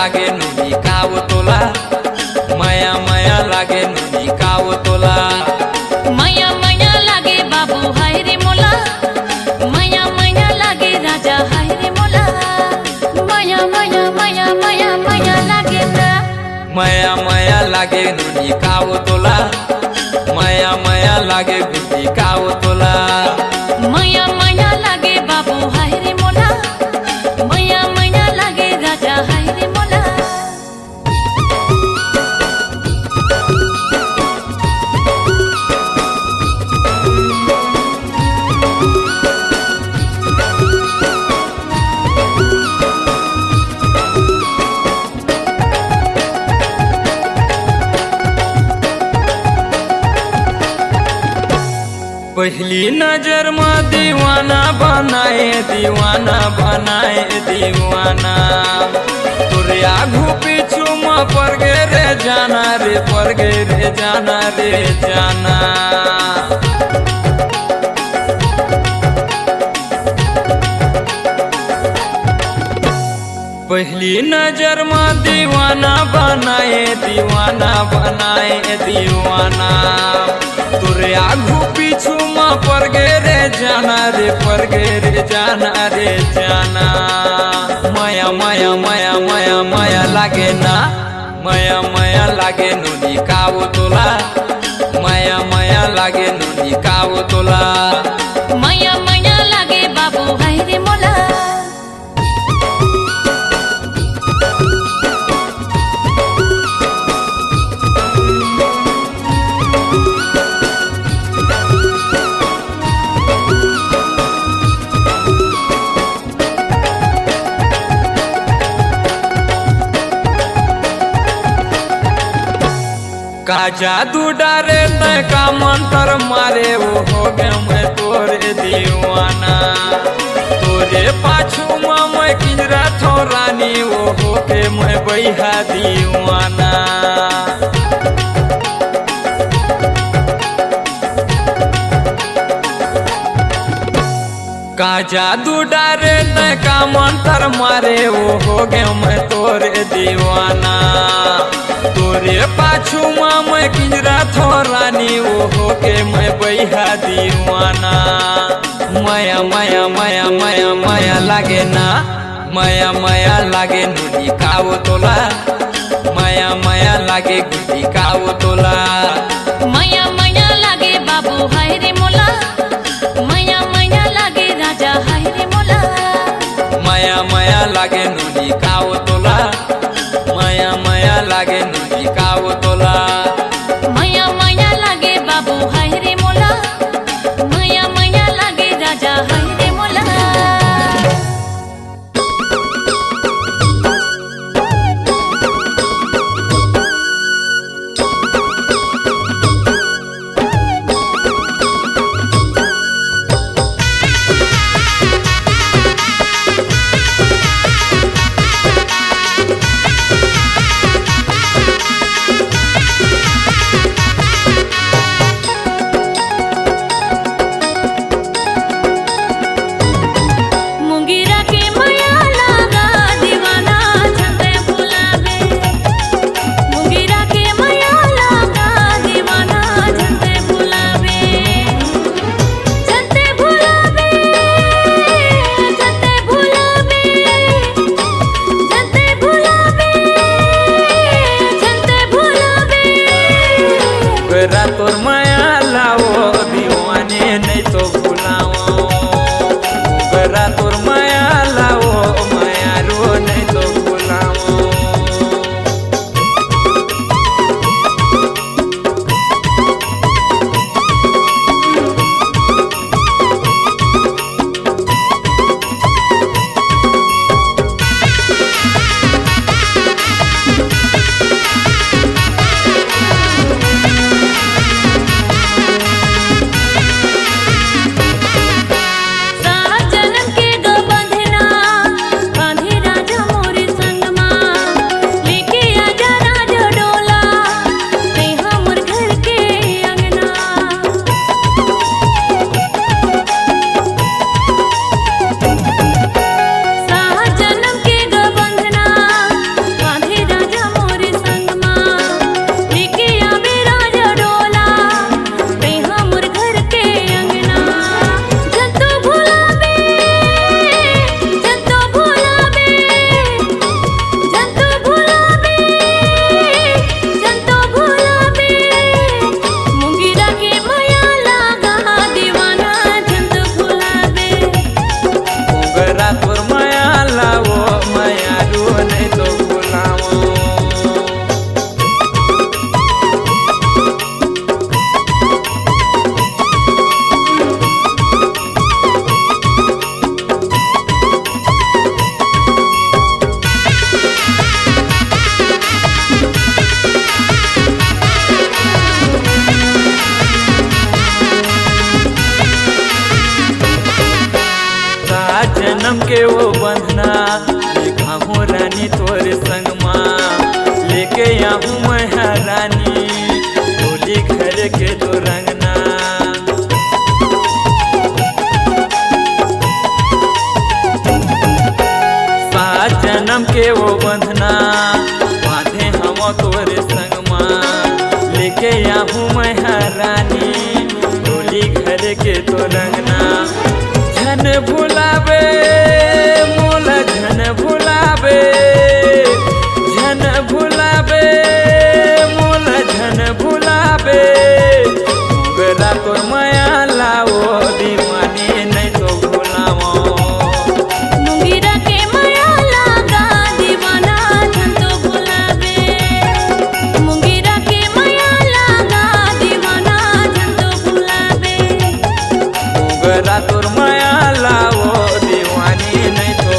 लागे नुनी काव तोला माया माया लागे नुनी काव तोला माया माया लागे बाबू हाय रे मोला माया माया लागे राजा हाय रे मोला माया माया माया माया माया लागे ना माया माया लागे नुनी काव तोला माया माया लागे गुटी काव तोला माया माया लागे बाबू हाय रे मोला माया माया लागे राजा हाय रे मोला पहली नजर में दीवाना बनाए दीवाना बनाए दीवाना तोरे आगू पीछू में पर गे रे जाना रे पर गे रे जाना रे जाना पहली नजर में दीवाना बनाए दीवाना बनाए दीवाना तोरे आगू पीछू माँ पर गे रे जाना रे पर गे रे जाना रे जाना माया माया माया माया माया लागे ना माया माया लागे नुनी काव तोला माया माया लागे नुनी काव तोला माया माया लागे बाबू हाय रे मोला का जादू डारे तय का मंत्र मारे वो हो गए मैं तोरे दीवाना तोरे पाछू में मैं किंजरा थो रानी वो हो के मैं बैहा दीवाना का जादू डारे तय का मंत्र मारे वो हो गए मैं तोरे दीवाना तोरे पाछू माँ मैं किंजरा थो रानी वो हो के मैं बैहा दीवाना माया माया माया माया माया लागे ना माया माया लागे नुनी काव तोला माया माया लागे गुटी काव तोला माया माया लागे बाबू हाय रे मोला माया माया लागे राजा हाय रे मोला माया माया लागे नुनी काव तोला माया माया लागे नुनी काव तोला माया माया लागे बाबू हाय रे मोला माया माया लागे राजा हाय रे मोला सात जन्म के वो बंधना बांधे हम तोरे संग माँ लेके आहूँ मैं हरानी डोली घर के तो रंगना झन भुलावे मोला झन भुलावे झन भुलावे मोला झन भुलावे मोगरा तो माया लाओ दीवानी नहीं तो भुलाओ मुंगेरा के माया लागा दीवाना झन तो भुलावे मुंगेरा के माया लागा दीवाना झन तो भुलावे मोगरा तोर माया लाओ दीवानी नहीं तो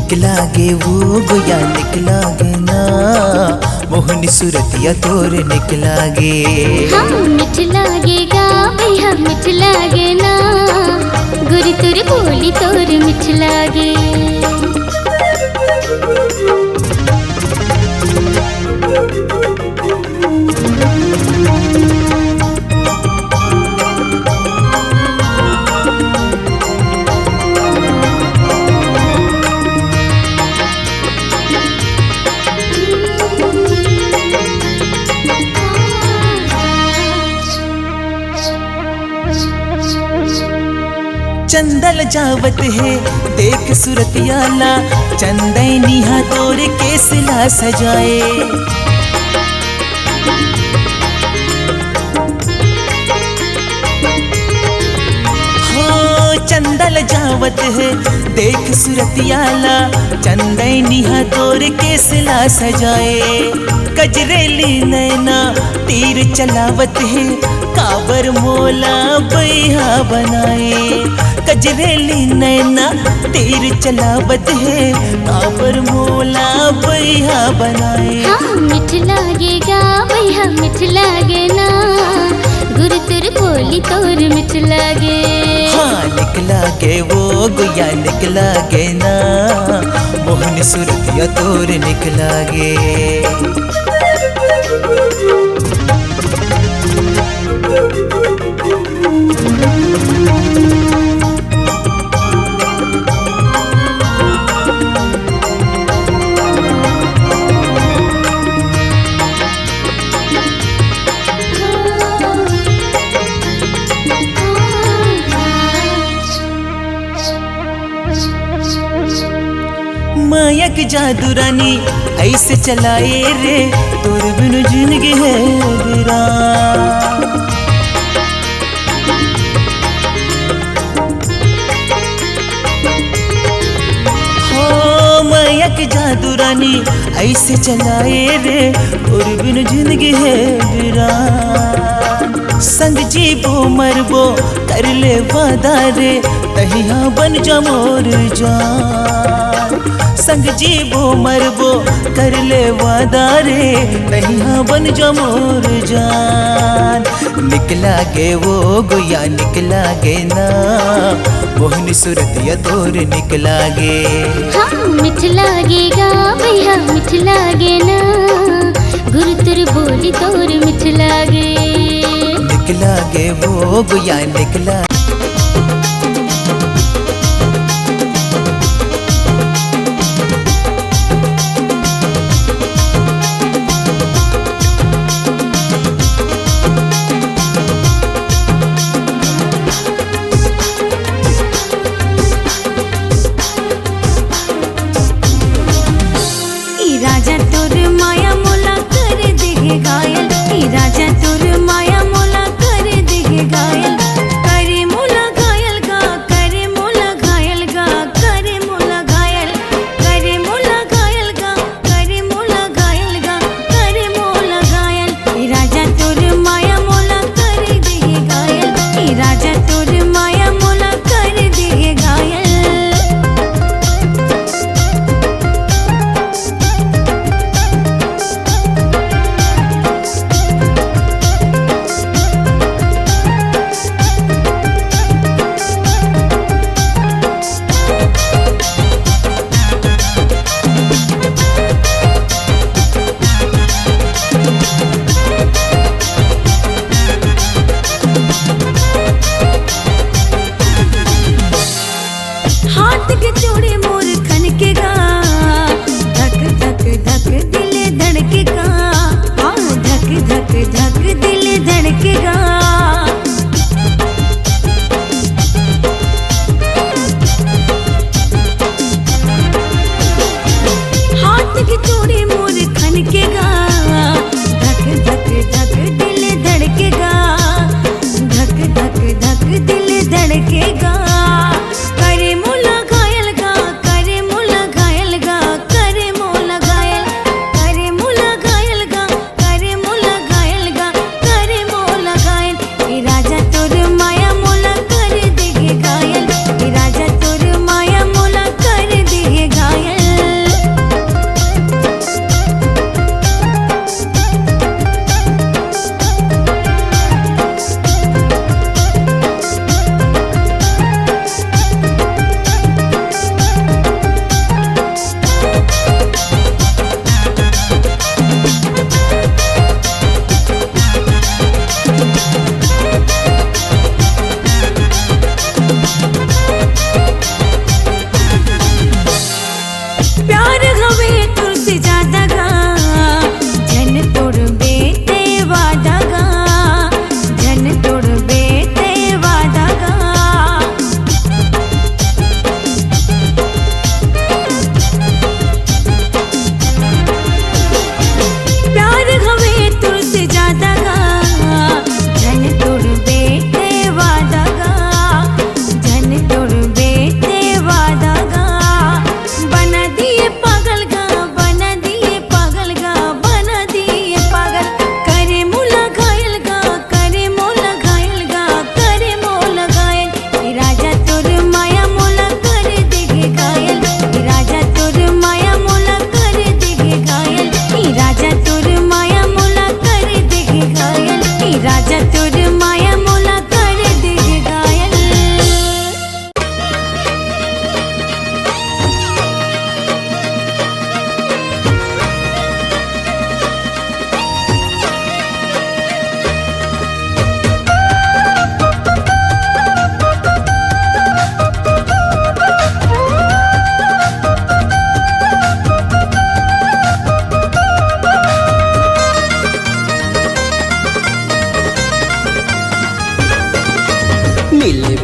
निकलागे वो गोया निकलागे ना मोहनी सूरतिया तोर निकलागे। हाँ मिठ लागेगा भैया मिठ लागे ना गुरी तुर बोली तोर मिठ लागे। चंदल जावत है देख सुरतियाला चंदैनी तोर केसला सजाए। हो चंदल जावत है देख सुरतियाला चंदैनी तोर केसला सजाए। कजरेली नैना तीर चलावत है काबर मोला बैहा बनाए। कजरेली नैना तीर चलावत है काबर मोला बैहा बनाए। हाँ मिठ लागेगा भैया मिठ लागे ना गुरु तुर बोली तोर मिठ लागे। हाँ निकलागे वो गुया निकलागे ना मोहन सूरतिया तोर निकलागे। मायक जादू रानी ऐसे चलाए रे तोर बिनु जिंदगी है वीरान। हो मायक जादू रानी ऐसे चलाए रे तोर बिनु जिंदगी है वीरान। संग जीबो मरबो कर ले वादा रे तहिया बन जा मोर जान। संग जीबो मरबो कर ले वादा रे तहिया बन जा मोर जान। निकलागे वो गोया निकलागे ना मोहनी सूरतिया तोर निकलागे। हाँ मिठ लागेगा भैया मिठ लागे ना गुरु तुर बोली तोर मिठ लागे। निकलागे वो गोया निकला। राजा तोर माया मोला कर देगे घायल। राजा तोर माया मोला कर देगे घायल। करे मोला घायल गा करे मोला घायल गा करे मोला घायल। करे मोला घायल गा करे मोला घायल गा करे मोला घायल। राजा तोर माया मोला कर देगे घायल। राजा तोर माया मोला कर देगे घायल। हाथ के चूड़ी मोर खनकेगा धक धक धक दिल धड़केगा। हाँ धक धक धक दिल धड़केगा। हाथ की चूड़ी मोर खनकेगा धक धक धक दिल धड़केगा। धक धक धक दिल धड़केगा। करे मोला घायल गा करे मोला घायल गा करे मोला घायल। करे मोला घायल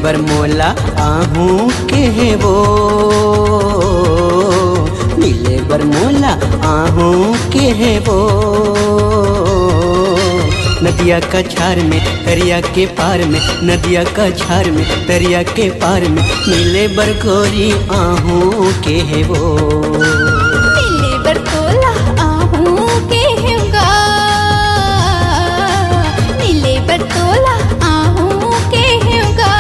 बरमोला आहू के वो, मिले बरमोला आहू के वो। नदिया का छार में दरिया के पार में, नदिया का छार में दरिया के पार में, मिले बरगोरी आहू के वो। मिले बरतोला आहू के होगा, मिले बरतोला आहू के होगा।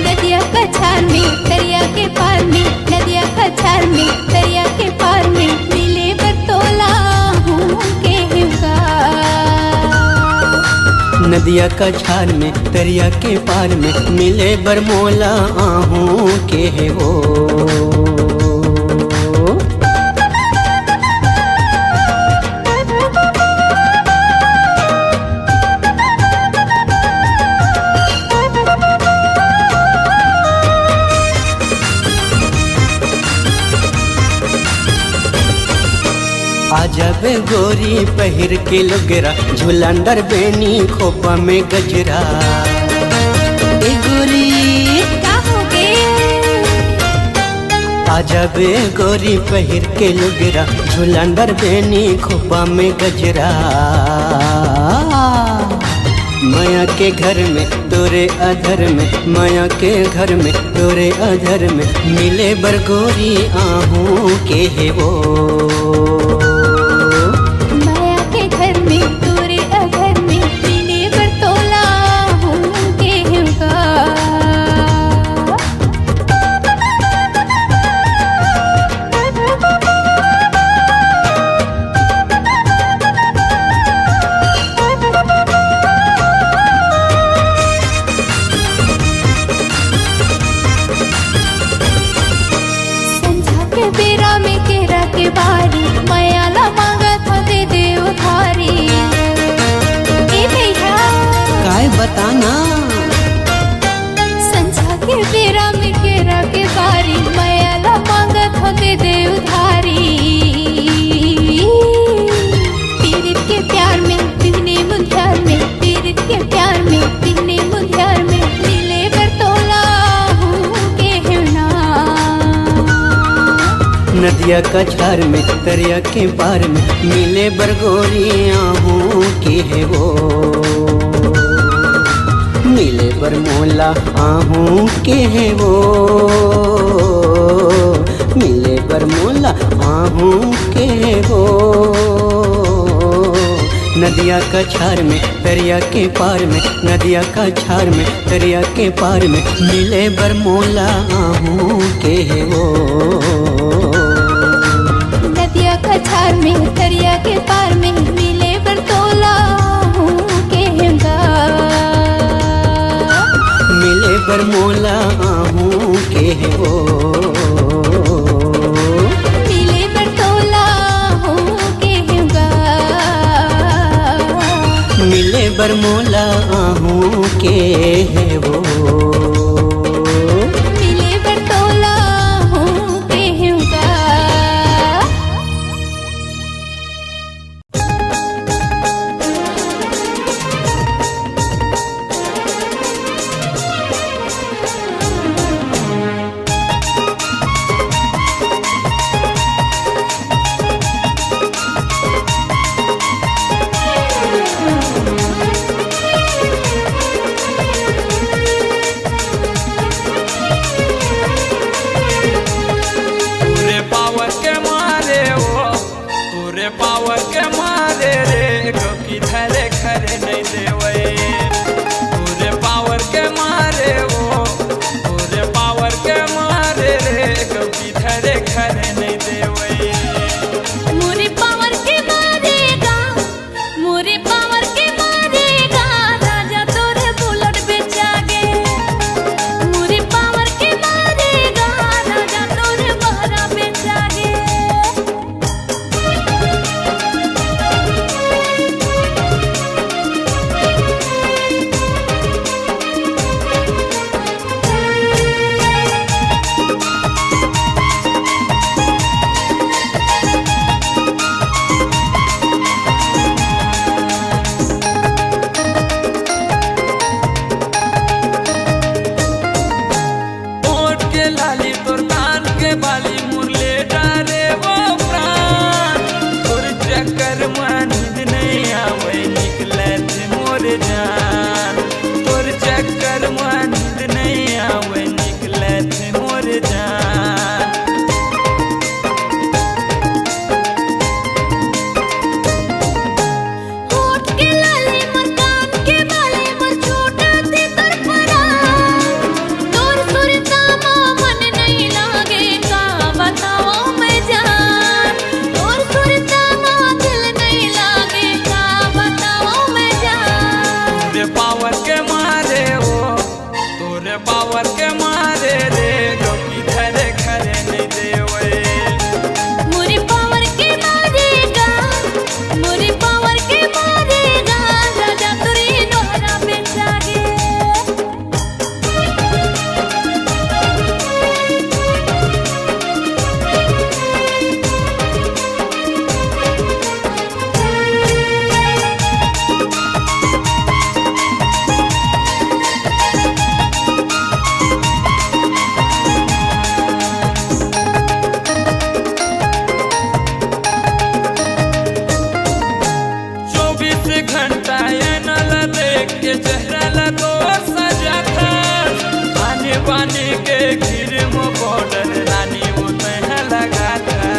नदिया का छार में दरिया के पार में, नदिया का छार में दरिया के पार में, मिले बरतोला आहू के होगा। नदिया का छार में दरिया के पार में, मिले बरमोला आहू के वो। आजब गोरी पहिर के लुगरा, झुलंदर बेनी खोपा में गजरा। ए गोरी क्या हो गए? आजब गोरी पहिर के लुगरा, झुलंदर बेनी खोपा में गजरा। माया के घर में तोरे अधर में, माया के घर में तोरे अधर में, मिले बरगोरी आहू के वो। माया के घर में तोरे अघर में, मिले बरतोला आहू के होगा। संझा के बेरा में केरा के बारी, माया ला मांगा था दे दे उधारी। ए भैया काय बताना संझा के बेरा में केरा के बारी, माया ला मांगा था दे दे उधारी। पीरित के प्यार में बिगने मुंध्यार में, पीरित के प्यार में बिगने मुंध्यार में, मिले बरतोला आहू के होना। नदिया का छार में दरिया के पार में, मिले बरगोरी आहू के वो। मिले बरमोला आहू के वो, मिले बरमोला आहू के वो। नदिया का छार में दरिया के पार में, नदिया का छार में दरिया के पार में, मिले बरमोला आहू के वो। नदिया का छार में दरिया के पार में, मिले बरतोला आहू के होगा। मिले बरमोला आहू के वो। मिले बरतोला आहू के होगा। मिले बरमोला आहू के वो। मिले बरतोला आहू के होगा। के लाली तोर कान के बाली मुरले डारे वो प्राण तोर चक्कर में नींद नहीं आवे निकले थे मोर जान तोर चक्कर में नींद नहीं आवे निकले थे मोर जान। होठ के लाले मोर कान के बाले मोर छोटा सी तोर परान तोर सुरता मन नहीं लागे का बताओ मैं जान तोर सुरता दिल नहीं लागे का बताओ मैं जान। तोरे पावर के मारे ओ तोरे पावर के मारे रे गोपी धरे खरे नहीं देवे मोरे पावर के मारेगा मोरे पावर के मारेगा राजा तोरे दोहरा पे जागे। चौबीस घंटा ये नल देख के चेहरा ला तो सजा था आने बाने के घिर में बॉर्डर रानी वो तह लगा था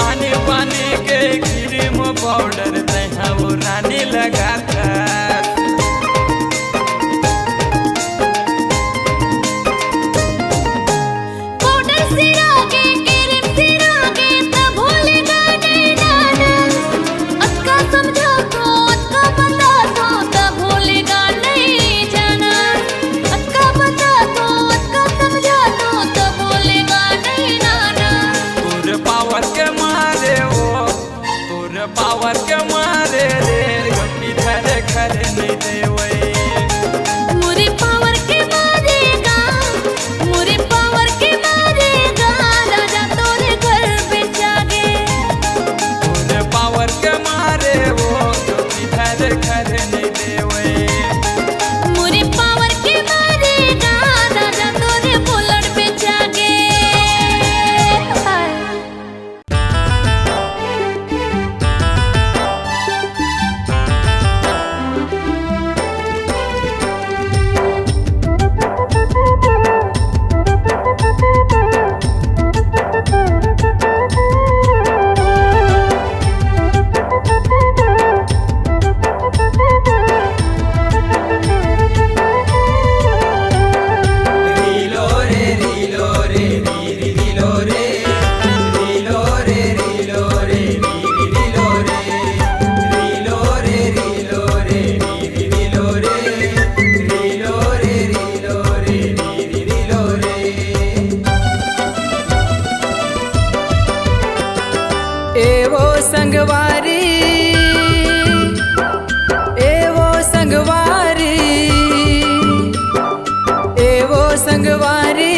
आने बाने के घिर में बॉर्डर तह वो रानी लगा था। बॉर्डर से आगे केरम से आगे तब भूलेगा नहीं जाना अटका समझा तो अटका बता तो तब भूलेगा नहीं जाना अटका बता तो अटका समझा तो तब भूलेगा नहीं जाना। तोर पावर के मारे ओ तोर पावर के मारे रे गोपी धरे खरे नहीं देवे मोरे पावर के मारेगा मोरे पावर के मारेगा राजा तोरे घर पे जागे। तोरे पावर के मारे वो गोपी धरे खरे नहीं देवे मोरे पावर के मारेगा राजा तोरे बुलेट पे जागे। एवो संगवारी एवो संगवारी एवो संगवारी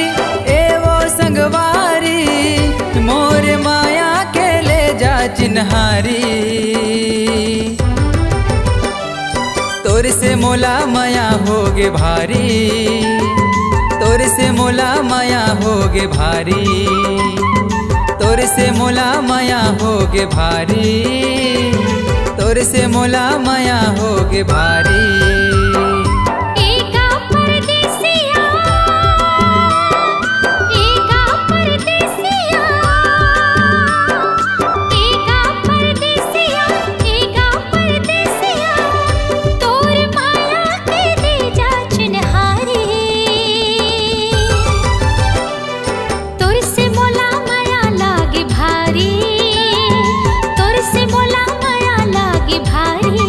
एवो संगवारी मोर माया के ले जा चिन्हारी तोर से मोला माया होगे भारी तोर से मोला माया होगे भारी तोर से मोला माया होगे भारी तोर से मोला माया होगे भारी। एका परदेसिया एका परदेसिया एका परदेसिया एका परदेसिया तोर माया के दे जा चिन्हारी तोर से मोला माया लागे भारी तोर से मोला माया लागे भारी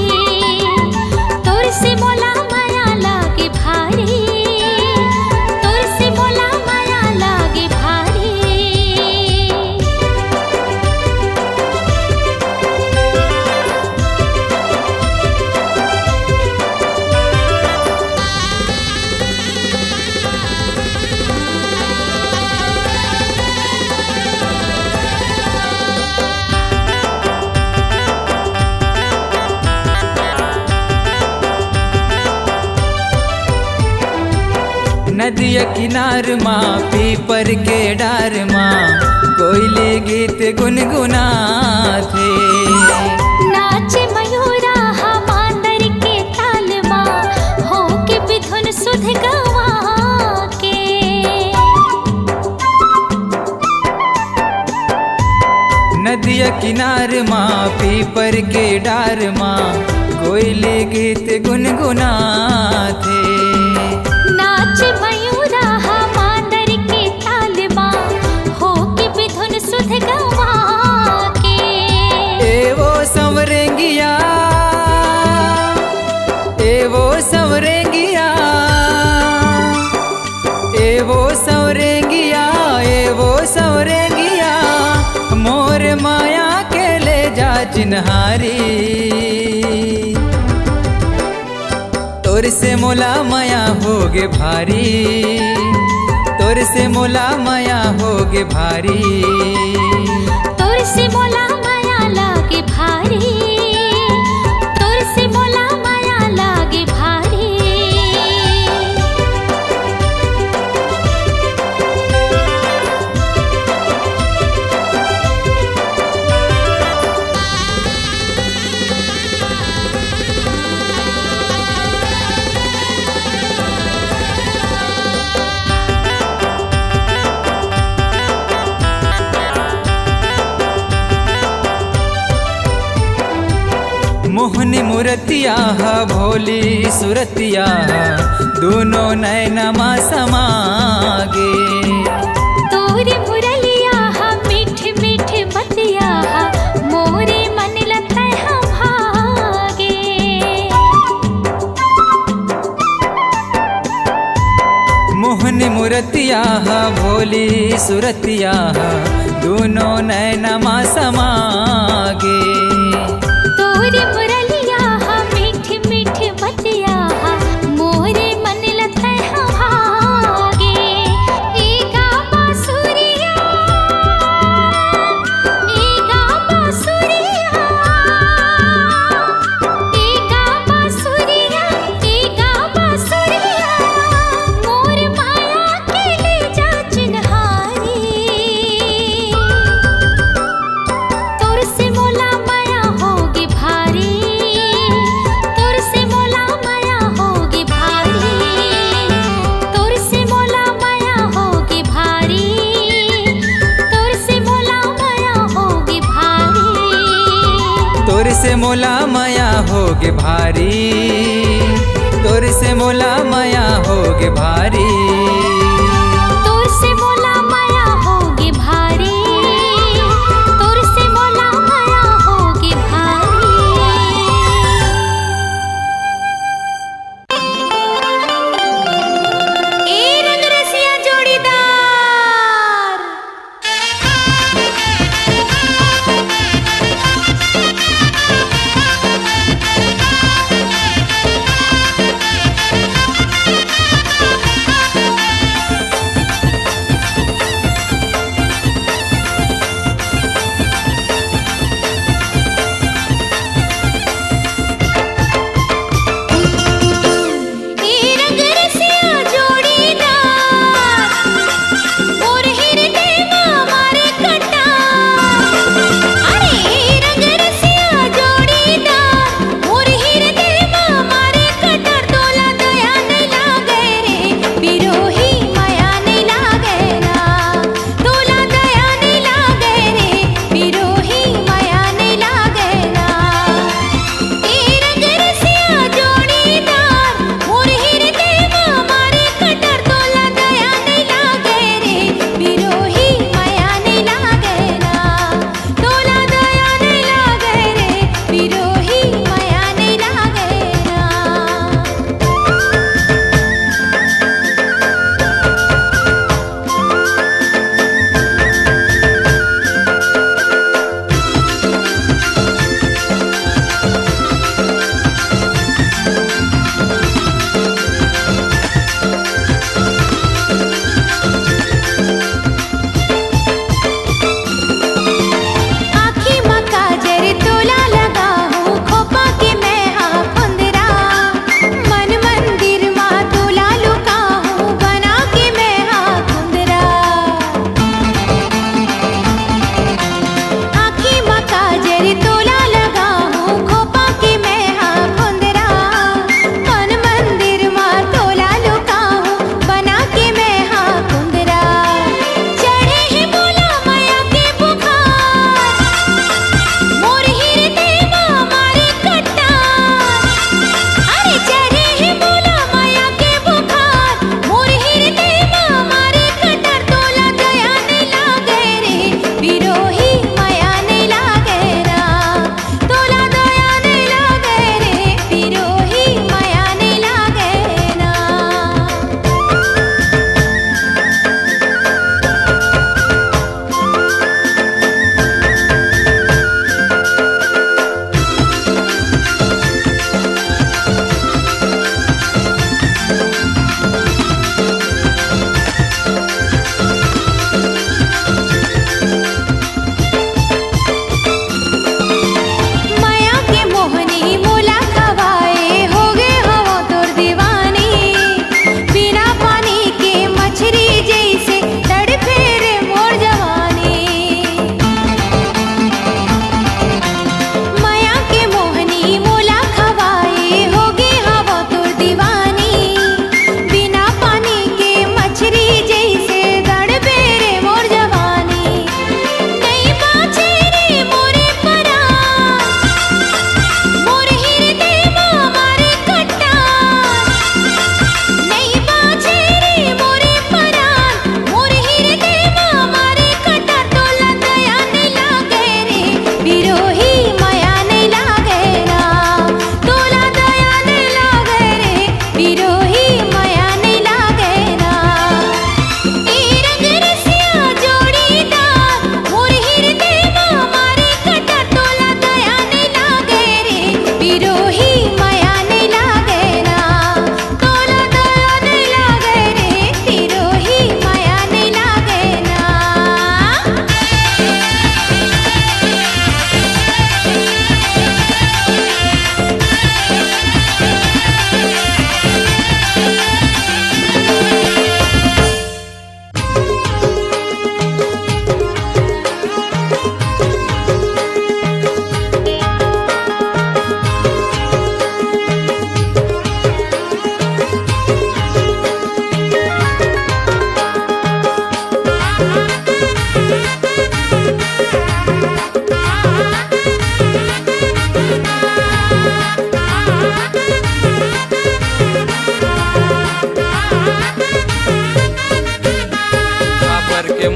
तोर से मोला नदिया किनार माँ पीपर के डार माँ कोयले गीत गुनगुनाथे। नाचे मयूरा मांदर के ताल माँ हो के बिधुन सुध गवा के। नदिया किनार माँ पीपर के डार माँ कोयले गीत गुनगुनाथे। नाच मयूरा मांदर के ताल माँ हो के बिधुन सुध गवा के। एवो संवरेंगिया एवो संवरेंगिया एवो संवरेंगिया एवो संवरेंगिया मोर माया के ले जा चिन्हारी। तोर से मोला माया होगे भारी तोर से मोला माया होगे भारी। तोर से मोला माया लागे भारी तोर से मोला माया लागे भारी। मोहनी मूर्तिया भोली सुरतिया दोनों नैनमा समागे। तोरे मुरलिया मीठ मीठ बतिया मोरे मन लता भागे। मोहनी मूर्तिया भोली सुरतिया दोनों नैनमा समागे। तोरे मुरलिया मीठ मीठ बतिया मोरे मन लता भागे। एगा बांसुरिया एगा बांसुरिया एगा बांसुरिया एगा बांसुरिया मोर माया के ले जा चिन्हारी। तोर से मोला माया होगी भारी तोर से मोला माया होगी भारी तोर से मोला माया होगी भारी तोर से मोला माया होगी भारी। तोर से मोला माया होगे भारी तोर से मोला माया होगे भारी। तोर से मोला माया होगी भारी तोर से मोला माया होगी भारी। ए रंग रसिया जोड़ीदार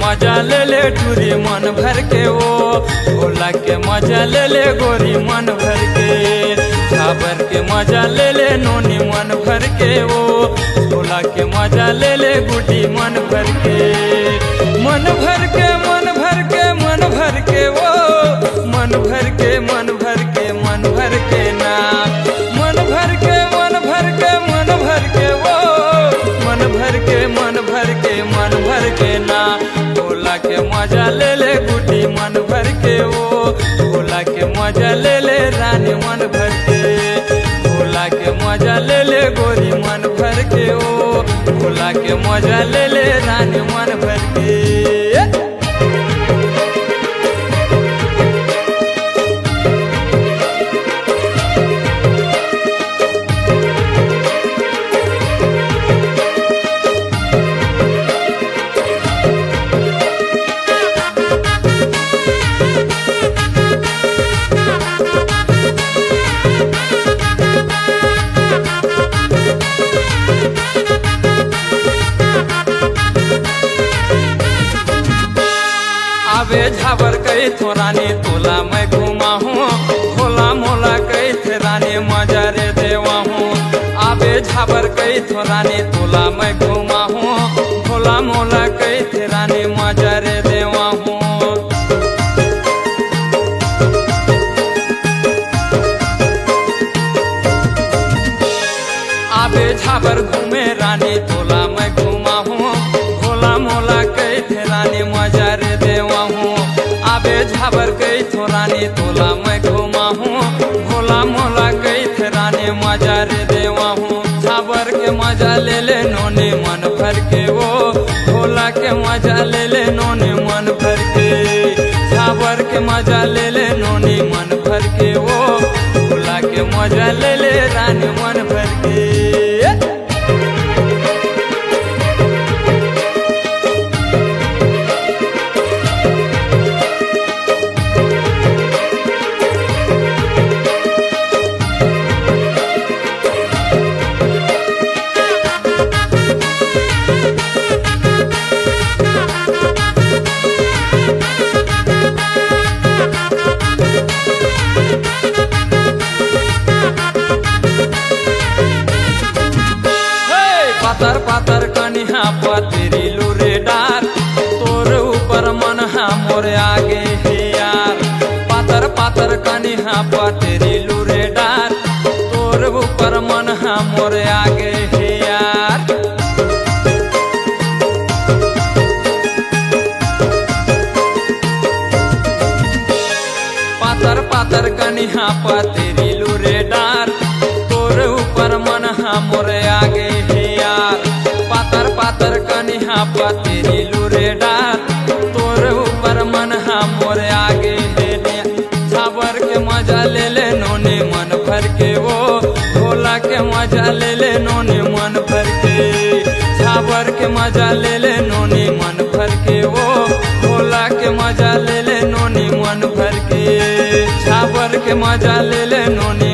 मजा ले ले टूरी मन भर के वो, भोला के मजा ले ले गोरी मन भर के, झाबर के मजा ले ले नोनी मन भर के वो, भोला के मजा ले ले गुड्डी मन भर के, मन भर के मन भर के मन भर के वो, मन भर के मन भर के मन भर के ना, मन भर के मन भर के मन भर के वो, मन भर के मन भर के मन भर के ना, भोला के मजा ले ले गुड्डी मन भर के वो, भोला के मजा ले ले रानी मन भर के, भोला के मजा ले ले गोरी मन भर के वो, भोला के मजा ले ले रानी मन भर के। आवे झाबर कई थो रानी तोला मैं घुमा हूँ, भोला मोला कई थे रानी मजा रे देवा हूँ, आवे झाबर कई थो रानी तोला मैं घुमा हूँ, भोला मोला कई थे रानी मजा रे देवा हूँ। आवे झाबर घूमे रानी तोला मैं घुमा हूँ, भोला मोला कई थे रानी मजा रे देवा हूँ, आवे झाबर कई थो रानी तोला मैं घुमा हूँ, भोला मोला कई थे रानी मजा रे देवा हूँ, झाबर के मजा ले ले नोने मन भर के वो, भोला के मजा ले ले नोने मन भर के, झाबर के मजा ले ले नोने मन भर के वो, भोला के मजा ले ले रानी मन भर के। पातर पातर कनिहा पतरी लूरे डार, तोर ऊपर मन हा मोरे आगे हे यार, पातर पातर कनिहा पतरी लूरे डार, तोर ऊपर मन हा मोरे आगे हे यार। पातर पातर कनिहा पतरी लूरे डार, तोर ऊपर मन हा मोरे आगे हे यार, पातर पातर कनिहा पतरी लूरे डार, तोर ऊपर मन हा मोरे आगे हे झाबर के मजा ले ले नोने मन भर के वो, भोला के मजा ले ले नोने मन भर के, झाबर के मजा ले ले नोने मन भर के वो, भोला के मजा ले ले नोने मन भर के, झाबर के मजा ले ले नोने